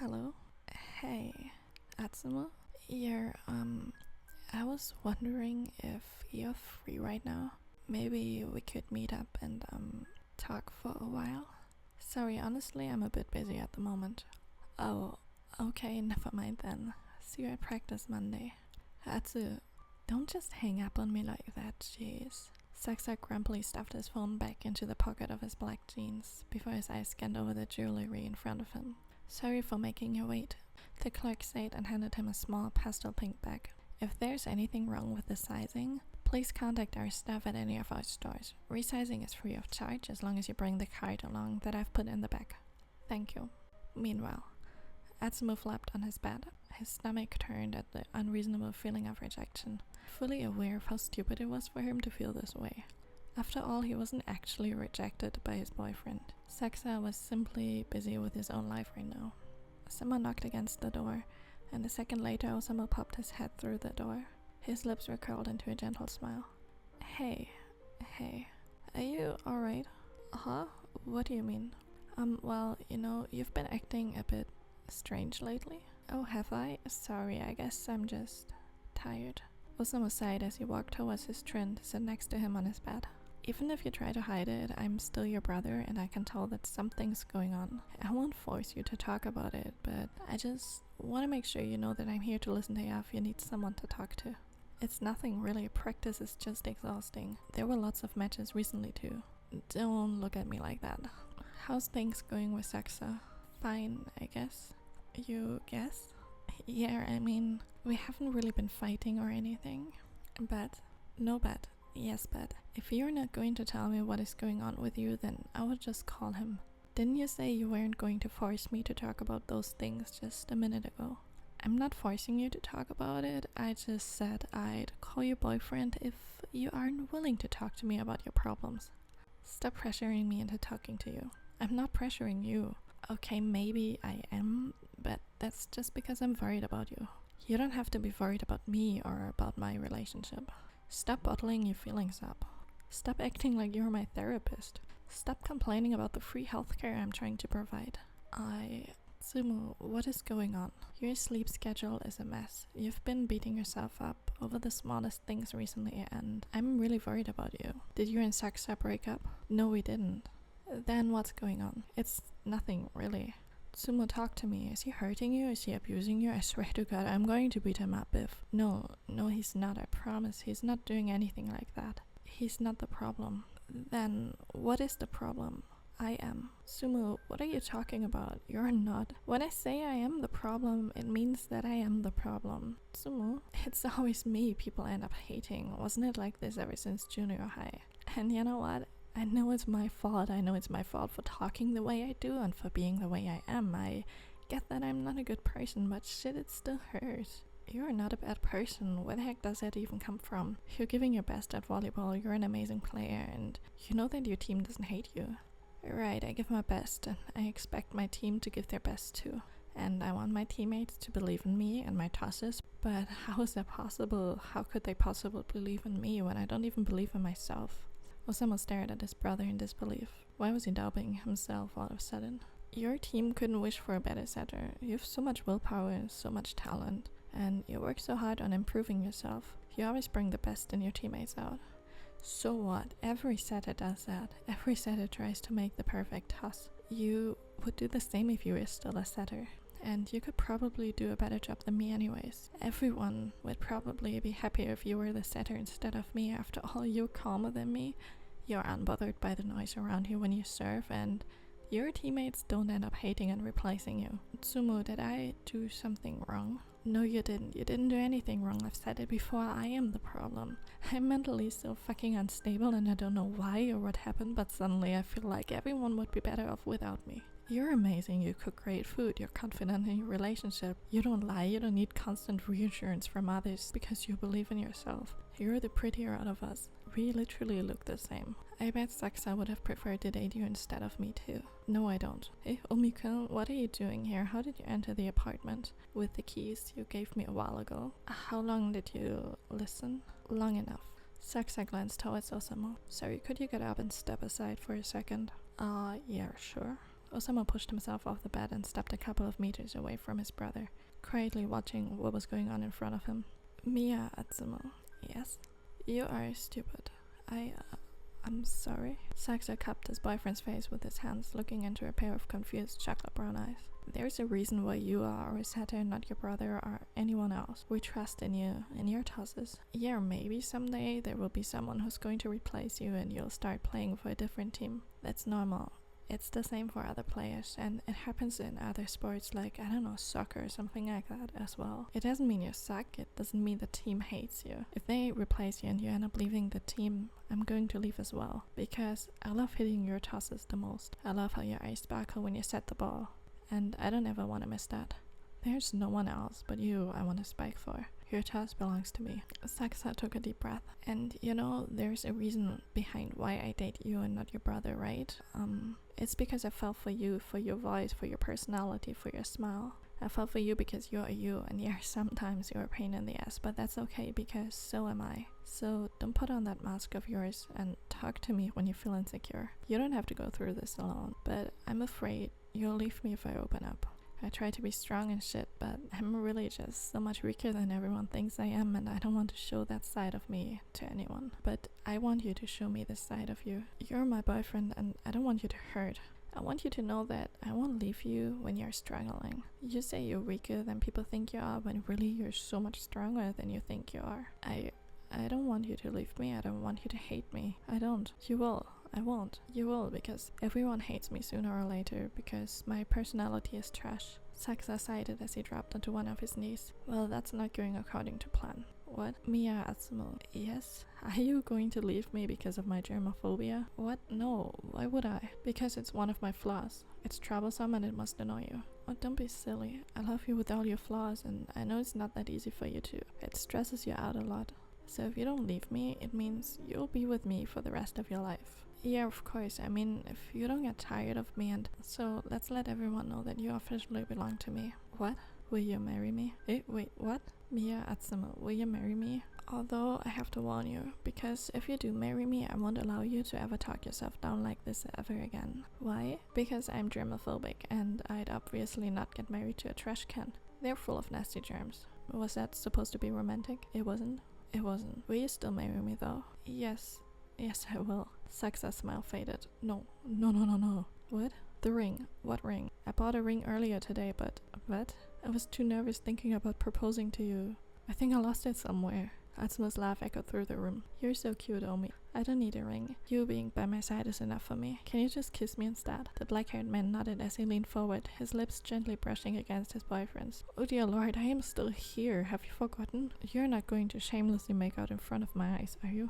Hello? Hey, Atsumu? I was wondering if you're free right now. Maybe we could meet up and, talk for a while. Sorry, honestly, I'm a bit busy at the moment. Oh, okay, never mind then. See you at practice Monday. Atsu, don't just hang up on me like that, jeez. Sakusa grumpily stuffed his phone back into the pocket of his black jeans before his eyes scanned over the jewelry in front of him. Sorry for making you wait. The clerk said and handed him a small pastel pink bag. If there's anything wrong with the sizing, please contact our staff at any of our stores. Resizing is free of charge as long as you bring the card along that I've put in the bag. Thank you. Meanwhile, Atsumu flopped on his bed, his stomach turned at the unreasonable feeling of rejection, fully aware of how stupid it was for him to feel this way. After all, he wasn't actually rejected by his boyfriend. Sakusa was simply busy with his own life right now. Someone knocked against the door, and a second later Osamu popped his head through the door. His lips were curled into a gentle smile. Hey, are you alright? Huh? What do you mean? Well, you've been acting a bit strange lately. Oh, have I? Sorry, I guess I'm just tired. Osamu sighed as he walked towards his trin to sit next to him on his bed. Even if you try to hide it, I'm still your brother and I can tell that something's going on. I won't force you to talk about it, but I just want to make sure you know that I'm here to listen to you if you need someone to talk to. It's nothing really, practice is just exhausting. There were lots of matches recently too. Don't look at me like that. How's things going with Sakusa? Fine, I guess. You guess? Yeah, I mean, we haven't really been fighting or anything. But, no but. Yes, but if you're not going to tell me what is going on with you, then I would just call him. Didn't you say you weren't going to force me to talk about those things just a minute ago? I'm not forcing you to talk about it, I just said I'd call your boyfriend if you aren't willing to talk to me about your problems. Stop pressuring me into talking to you. I'm not pressuring you. Okay, maybe I am, but that's just because I'm worried about you. You don't have to be worried about me or about my relationship. Stop bottling your feelings up. Stop acting like you're my therapist. Stop complaining about the free healthcare I'm trying to provide. Atsumu, what is going on? Your sleep schedule is a mess. You've been beating yourself up over the smallest things recently and I'm really worried about you. Did you and Sakusa break up? No, we didn't. Then what's going on? It's nothing, really. Atsumu, talk to me. Is he hurting you? Is he abusing you? I swear to God, I'm going to beat him up if... No, he's not, I promise. He's not doing anything like that. He's not the problem. Then, what is the problem? I am. Atsumu, what are you talking about? You're not. When I say I am the problem, it means that I am the problem. Atsumu, it's always me people end up hating. Wasn't it like this ever since junior high? And you know what? I know it's my fault. I know it's my fault for talking the way I do and for being the way I am. I get that I'm not a good person, but shit, it still hurts. You're not a bad person. Where the heck does that even come from? You're giving your best at volleyball, you're an amazing player, and you know that your team doesn't hate you. Right, I give my best, and I expect my team to give their best too. And I want my teammates to believe in me and my tosses, but how is that possible? How could they possibly believe in me when I don't even believe in myself? Osamu stared at his brother in disbelief. Why was he doubting himself all of a sudden? Your team couldn't wish for a better setter. You have so much willpower and so much talent, and you work so hard on improving yourself. You always bring the best in your teammates out. So what? Every setter does that. Every setter tries to make the perfect toss. You would do the same if you were still a setter. And you could probably do a better job than me anyways. Everyone would probably be happier if you were the setter instead of me. After all, you're calmer than me. You're unbothered by the noise around you when you serve, and your teammates don't end up hating and replacing you. Atsumu, did I do something wrong? No, you didn't. You didn't do anything wrong. I've said it before. I am the problem. I'm mentally so fucking unstable and I don't know why or what happened, but suddenly I feel like everyone would be better off without me. You're amazing, you cook great food, you're confident in your relationship, you don't lie, you don't need constant reassurance from others because you believe in yourself. You're the prettier out of us. We literally look the same. I bet Sakusa would have preferred to date you instead of me too. No, I don't. Hey, Omikun, what are you doing here? How did you enter the apartment? With the keys you gave me a while ago. How long did you listen? Long enough. Sakusa glanced towards Osamu. Sorry, could you get up and step aside for a second? Yeah, sure. Osamu pushed himself off the bed and stepped a couple of meters away from his brother, quietly watching what was going on in front of him. Mia Atsumu. Yes? You are stupid. I'm sorry. Sakusa cupped his boyfriend's face with his hands, looking into a pair of confused chocolate brown eyes. There's a reason why you are our setter, not your brother or anyone else. We trust in you, in your tosses. Yeah, maybe someday there will be someone who's going to replace you and you'll start playing for a different team. That's normal. It's the same for other players, and it happens in other sports like, I don't know, soccer or something like that as well. It doesn't mean you suck, it doesn't mean the team hates you. If they replace you and you end up leaving the team, I'm going to leave as well. Because I love hitting your tosses the most. I love how your eyes sparkle when you set the ball. And I don't ever want to miss that. There's no one else but you I want to spike for. Your toss belongs to me. Sakusa took a deep breath. And you know, there's a reason behind why I date you and not your brother, right? It's because I fell for you, for your voice, for your personality, for your smile. I fell for you because you're you, and yeah, sometimes you're a pain in the ass, but that's okay because so am I. So don't put on that mask of yours and talk to me when you feel insecure. You don't have to go through this alone, but I'm afraid you'll leave me if I open up. I try to be strong and shit, but I'm really just so much weaker than everyone thinks I am, and I don't want to show that side of me to anyone. But I want you to show me this side of you. You're my boyfriend, and I don't want you to hurt. I want you to know that I won't leave you when you're struggling. You say you're weaker than people think you are, when really you're so much stronger than you think you are. I don't want you to leave me. I don't want you to hate me. I don't. You will. I won't. You will, because everyone hates me sooner or later, because my personality is trash. Sakusa sighed as he dropped onto one of his knees. Well, that's not going according to plan. What? Mia Atsumu. Yes? Are you going to leave me because of my germophobia? What? No. Why would I? Because it's one of my flaws. It's troublesome and it must annoy you. Oh, don't be silly. I love you with all your flaws, and I know it's not that easy for you too. It stresses you out a lot. So if you don't leave me, it means you'll be with me for the rest of your life. Yeah, of course. I mean, if you don't get tired of me, and so let's let everyone know that you officially belong to me. What? Will you marry me? Wait, what? Mia Atsumu, will you marry me? Although I have to warn you, because if you do marry me, I won't allow you to ever talk yourself down like this ever again. Why? Because I'm germophobic, and I'd obviously not get married to a trash can. They're full of nasty germs. Was that supposed to be romantic? It wasn't. It wasn't. Will you still marry me though? Yes, I will. Sakusa's smile faded. No. What? The ring. What ring? I bought a ring earlier today, but... What? I was too nervous thinking about proposing to you. I think I lost it somewhere. Atsumu's laugh echoed through the room. You're so cute, Omi. I don't need a ring. You being by my side is enough for me. Can you just kiss me instead? The black-haired man nodded as he leaned forward, his lips gently brushing against his boyfriend's. Oh dear lord, I am still here. Have you forgotten? You're not going to shamelessly make out in front of my eyes, are you?